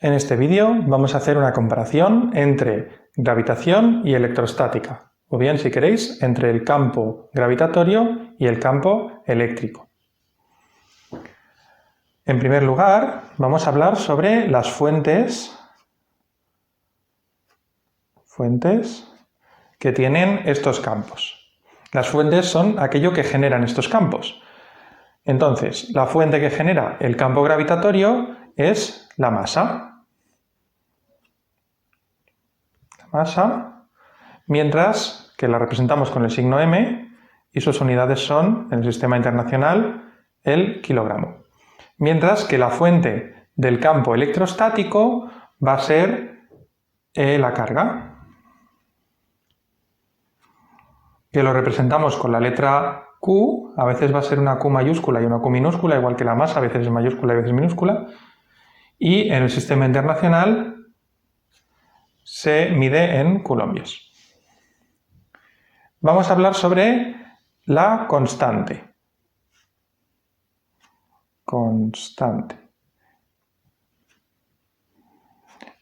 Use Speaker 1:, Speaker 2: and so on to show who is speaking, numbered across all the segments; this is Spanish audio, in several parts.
Speaker 1: En este vídeo vamos a hacer una comparación entre gravitación y electrostática, o bien, si queréis, entre el campo gravitatorio y el campo eléctrico. En primer lugar, vamos a hablar sobre las fuentes que tienen estos campos. Las fuentes son aquello que generan estos campos. Entonces, la fuente que genera el campo gravitatorio es la masa. Mientras que la representamos con el signo m y sus unidades son, en el sistema internacional, el kilogramo. Mientras que la fuente del campo electrostático va a ser la carga, que lo representamos con la letra Q. A veces va a ser una Q mayúscula y una Q minúscula, igual que la masa, a veces es mayúscula y a veces minúscula. Y en el sistema internacional se mide en coulombios. Vamos a hablar sobre la constante.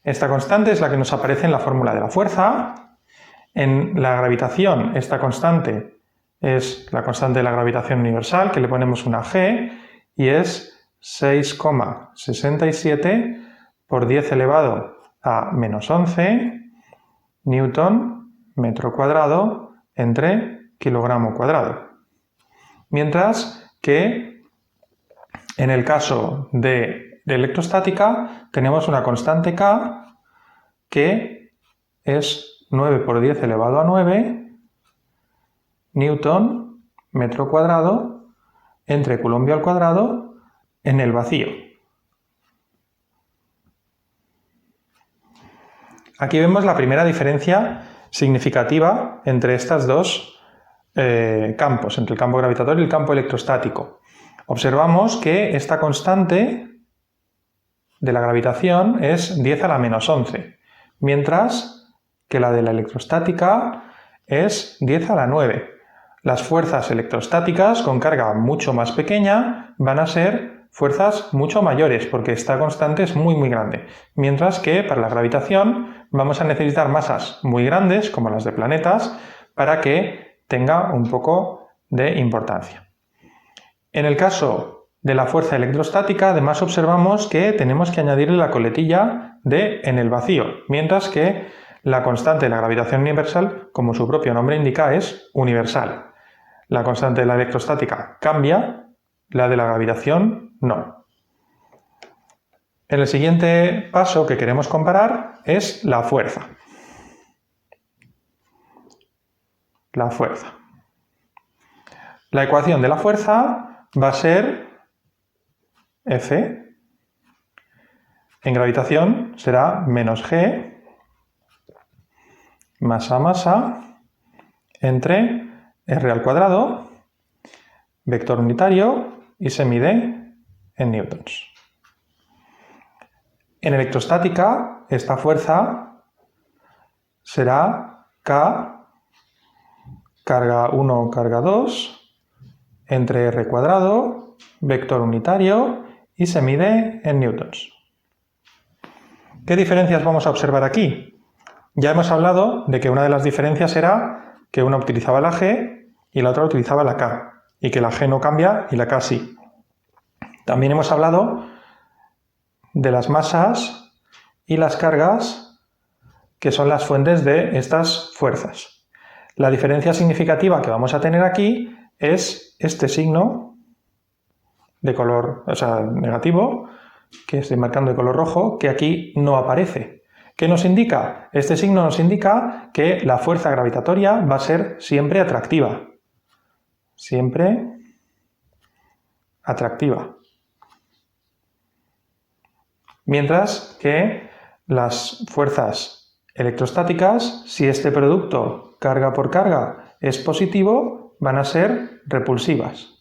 Speaker 1: Esta constante es la que nos aparece en la fórmula de la fuerza. En la gravitación, esta constante es la constante de la gravitación universal, que le ponemos una g, y es 6,67 por 10 elevado a menos 11 newton metro cuadrado entre kilogramo cuadrado. Mientras que en el caso de electrostática tenemos una constante K que es 9 por 10 elevado a 9 newton metro cuadrado entre coulombio al cuadrado en el vacío. Aquí vemos la primera diferencia significativa entre estos dos campos, entre el campo gravitatorio y el campo electrostático. Observamos que esta constante de la gravitación es 10 a la menos 11, mientras que la de la electrostática es 10 a la 9. Las fuerzas electrostáticas con carga mucho más pequeña van a ser fuerzas mucho mayores, porque esta constante es muy grande, mientras que para la gravitación vamos a necesitar masas muy grandes, como las de planetas, para que tenga un poco de importancia. En el caso de la fuerza electrostática, además observamos que tenemos que añadirle la coletilla de en el vacío, mientras que la constante de la gravitación universal, como su propio nombre indica, es universal. La constante de la electrostática cambia, la de la gravitación no. En el siguiente paso que queremos comparar es la fuerza. La ecuación de la fuerza va a ser F. En gravitación será menos G masa entre R al cuadrado, vector unitario, y se mide en newtons. En electrostática, esta fuerza será K, carga 1, carga 2, entre R cuadrado, vector unitario, y se mide en newtons. ¿Qué diferencias vamos a observar aquí? Ya hemos hablado de que una de las diferencias era que una utilizaba la G y la otra utilizaba la K, y que la G no cambia y la K sí. También hemos hablado de las masas y las cargas, que son las fuentes de estas fuerzas. La diferencia significativa que vamos a tener aquí es este signo de color, negativo, que estoy marcando de color rojo, que aquí no aparece. ¿Qué nos indica? Este signo nos indica que la fuerza gravitatoria va a ser siempre atractiva. Siempre atractiva. Mientras que las fuerzas electrostáticas, si este producto carga por carga es positivo, van a ser repulsivas.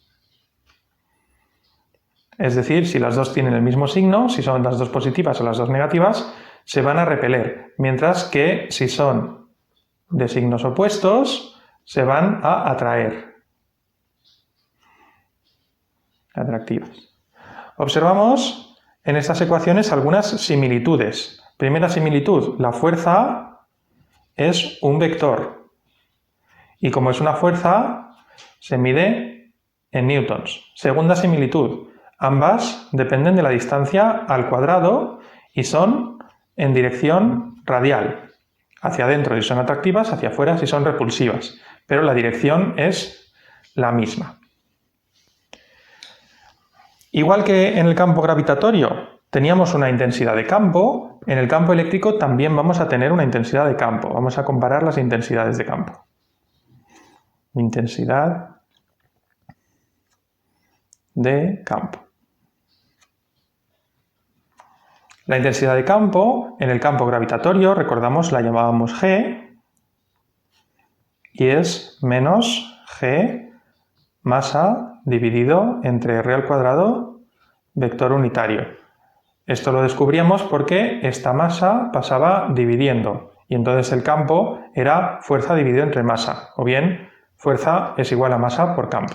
Speaker 1: Es decir, si las dos tienen el mismo signo, si son las dos positivas o las dos negativas, se van a repeler, mientras que si son de signos opuestos, se van a atraer. Atractivas. Observamos en estas ecuaciones algunas similitudes. Primera similitud, la fuerza es un vector. Y como es una fuerza, se mide en newtons. Segunda similitud, ambas dependen de la distancia al cuadrado y son en dirección radial. Hacia adentro si son atractivas, hacia afuera si son repulsivas. Pero la dirección es la misma. Igual que en el campo gravitatorio teníamos una intensidad de campo, en el campo eléctrico también vamos a tener una intensidad de campo. Vamos a comparar las intensidades de campo. Intensidad de campo. La intensidad de campo en el campo gravitatorio, recordamos, la llamábamos G y es menos G masa dividido entre R al cuadrado vector unitario. Esto lo descubríamos porque esta masa pasaba dividiendo y entonces el campo era fuerza dividido entre masa, o bien fuerza es igual a masa por campo.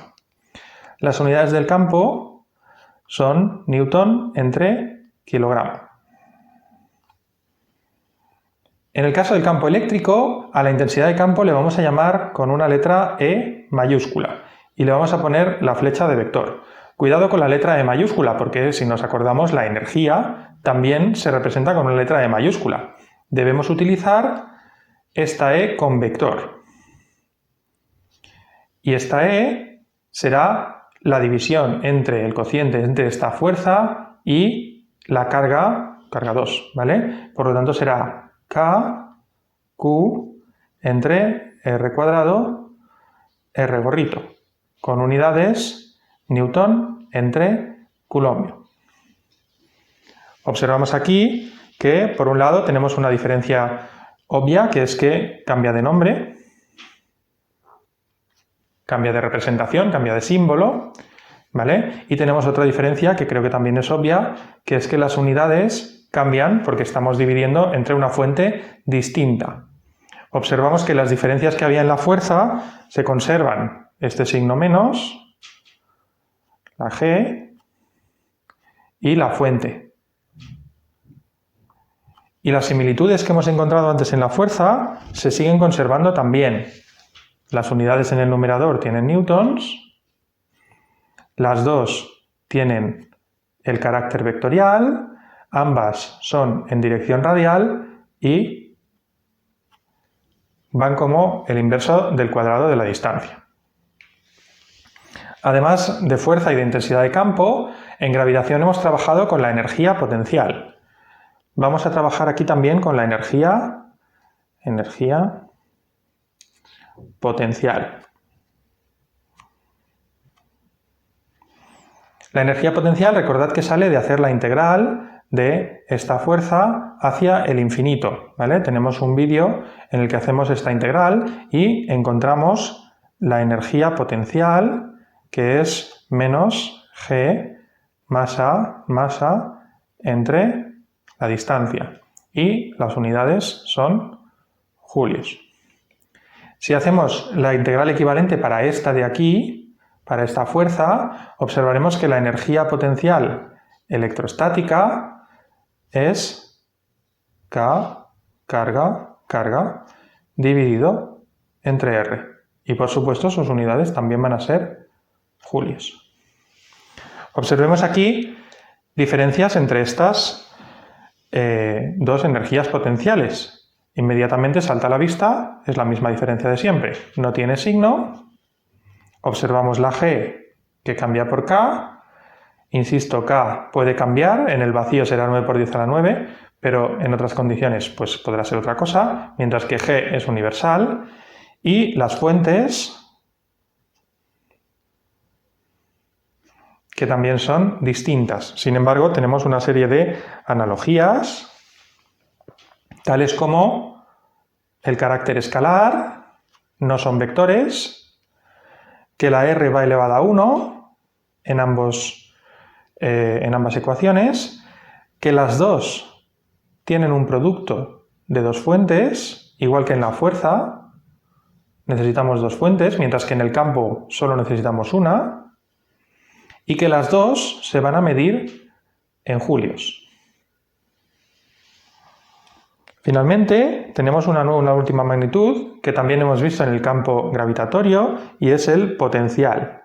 Speaker 1: Las unidades del campo son newton entre kilogramo. En el caso del campo eléctrico, a la intensidad de campo le vamos a llamar con una letra E mayúscula y le vamos a poner la flecha de vector. Cuidado con la letra E mayúscula porque si nos acordamos la energía también se representa con una letra E mayúscula. Debemos utilizar esta E con vector. Y esta E será la división entre el cociente entre esta fuerza y la carga 2, ¿vale? Por lo tanto será K, Q entre R cuadrado, R gorrito, con unidades newton entre coulombio. Observamos aquí que, por un lado, tenemos una diferencia obvia, que es que cambia de nombre, cambia de representación, cambia de símbolo, ¿vale? Y tenemos otra diferencia que creo que también es obvia, que es que las unidades cambian porque estamos dividiendo entre una fuente distinta. Observamos que las diferencias que había en la fuerza se conservan. Este signo menos, la G y la fuente. Y las similitudes que hemos encontrado antes en la fuerza se siguen conservando también. Las unidades en el numerador tienen newtons, las dos tienen el carácter vectorial, ambas son en dirección radial y van como el inverso del cuadrado de la distancia. Además de fuerza y de intensidad de campo, en gravitación hemos trabajado con la energía potencial. Vamos a trabajar aquí también con la energía potencial. La energía potencial, recordad que sale de hacer la integral de esta fuerza hacia el infinito, ¿vale? Tenemos un vídeo en el que hacemos esta integral y encontramos la energía potencial, que es menos G masa entre la distancia. Y las unidades son julios. Si hacemos la integral equivalente para esta de aquí, para esta fuerza, observaremos que la energía potencial electrostática es K carga dividido entre R. Y por supuesto sus unidades también van a ser julios. Observemos aquí diferencias entre estas dos energías potenciales. Inmediatamente salta a la vista, es la misma diferencia de siempre. No tiene signo. Observamos la G que cambia por K. Insisto, K puede cambiar, en el vacío será 9 por 10 a la 9, pero en otras condiciones pues podrá ser otra cosa, mientras que G es universal. Y las fuentes, que también son distintas. Sin embargo, tenemos una serie de analogías, tales como el carácter escalar, no son vectores, que la R va elevada a 1 en ambas ecuaciones, que las dos tienen un producto de dos fuentes, igual que en la fuerza, necesitamos dos fuentes, mientras que en el campo solo necesitamos una, y que las dos se van a medir en julios. Finalmente, tenemos una última magnitud que también hemos visto en el campo gravitatorio y es el potencial.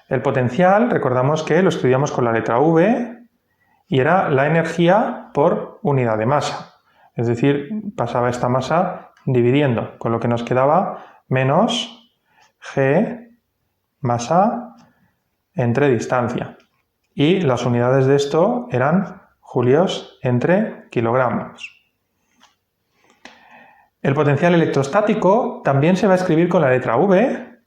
Speaker 1: El potencial, recordamos que lo escribíamos con la letra V y era la energía por unidad de masa. Es decir, pasaba esta masa dividiendo, con lo que nos quedaba menos G masa entre distancia. Y las unidades de esto eran julios entre kilogramos. El potencial electrostático también se va a escribir con la letra V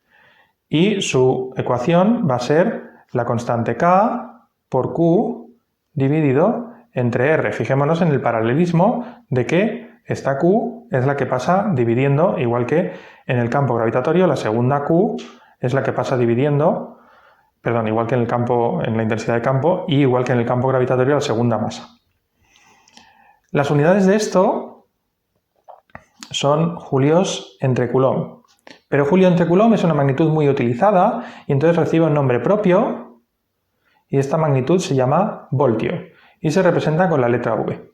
Speaker 1: y su ecuación va a ser la constante K por Q dividido entre R. Fijémonos en el paralelismo de que esta Q es la que pasa dividiendo, igual que en el campo gravitatorio, la segunda Q es la que pasa dividiendo, igual que en el campo, en la intensidad de campo, y igual que en el campo gravitatorio, la segunda masa. Las unidades de esto son julios entre coulomb. Pero julio entre coulomb es una magnitud muy utilizada y entonces recibe un nombre propio y esta magnitud se llama voltio y se representa con la letra V.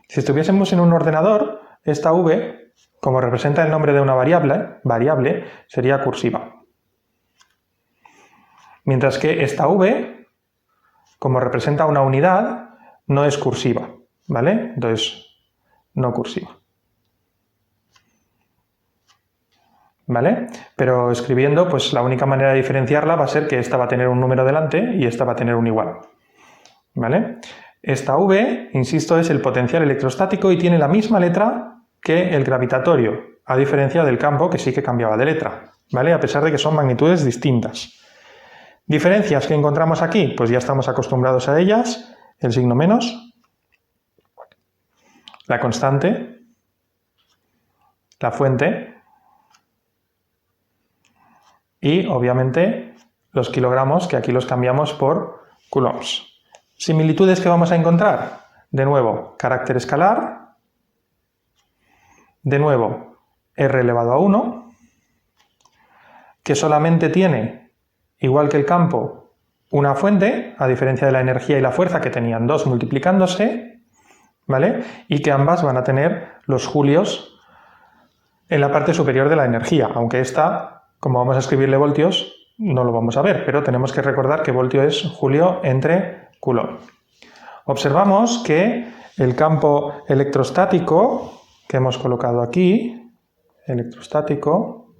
Speaker 1: Si estuviésemos en un ordenador, esta V, como representa el nombre de una variable sería cursiva. Mientras que esta V, como representa una unidad, no es cursiva, ¿vale? Entonces, no cursiva. ¿Vale? Pero escribiendo, pues la única manera de diferenciarla va a ser que esta va a tener un número delante y esta va a tener un igual. ¿Vale? Esta V, insisto, es el potencial electrostático y tiene la misma letra que el gravitatorio, a diferencia del campo que sí que cambiaba de letra, ¿vale? A pesar de que son magnitudes distintas. ¿Diferencias que encontramos aquí? Pues ya estamos acostumbrados a ellas. El signo menos, la constante, la fuente y, obviamente, los kilogramos, que aquí los cambiamos por coulombs. ¿Similitudes que vamos a encontrar? De nuevo, carácter escalar. De nuevo, R elevado a 1, que solamente tiene, igual que el campo, una fuente, a diferencia de la energía y la fuerza que tenían dos multiplicándose, ¿vale? Y que ambas van a tener los julios en la parte superior de la energía, aunque esta, como vamos a escribirle voltios, no lo vamos a ver, pero tenemos que recordar que voltio es julio entre coulomb. Observamos que el campo electrostático que hemos colocado aquí, electrostático,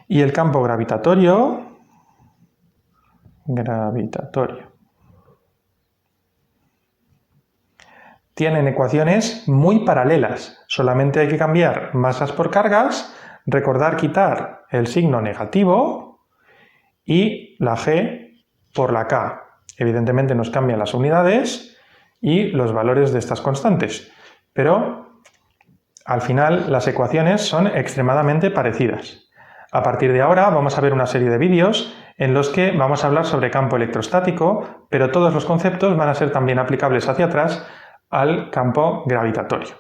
Speaker 1: y el campo gravitatorio, tienen ecuaciones muy paralelas. Solamente hay que cambiar masas por cargas, recordar quitar el signo negativo y la G por la K. Evidentemente nos cambian las unidades y los valores de estas constantes, pero al final las ecuaciones son extremadamente parecidas. A partir de ahora vamos a ver una serie de vídeos en los que vamos a hablar sobre campo electrostático, pero todos los conceptos van a ser también aplicables hacia atrás al campo gravitatorio.